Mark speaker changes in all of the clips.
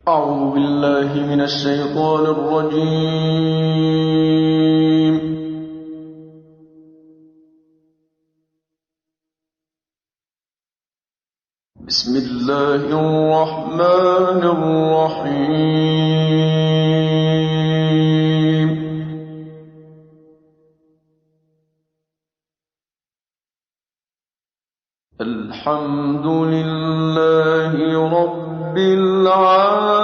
Speaker 1: أعوذ بالله من الشيطان الرجيم. بسم الله الرحمن الرحيم. الحمد لله رب العالمين.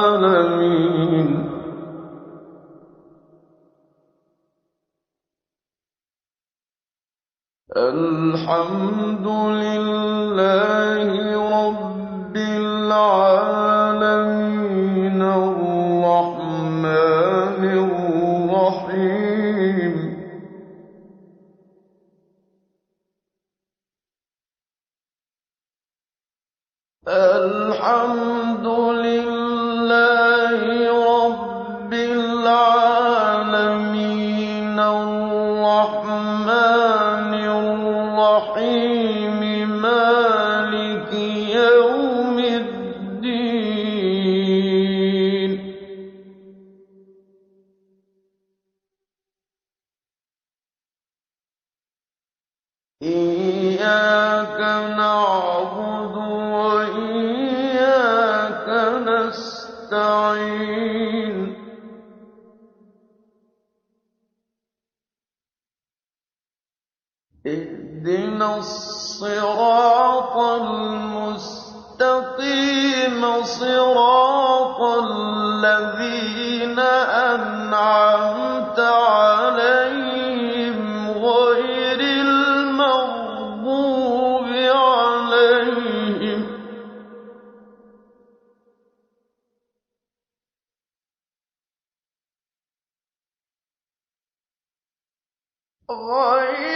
Speaker 1: الحمد لله رب العالمين الرحمن الرحيم. الحمد لله رب العالمين الرحمن الرحيم مالك يوم الدين. إياك نعبد وإياك نستعين. اهدنا الصراط المستقيم صراط الذين أنعمت عليهم غير المغضوب عليهم غير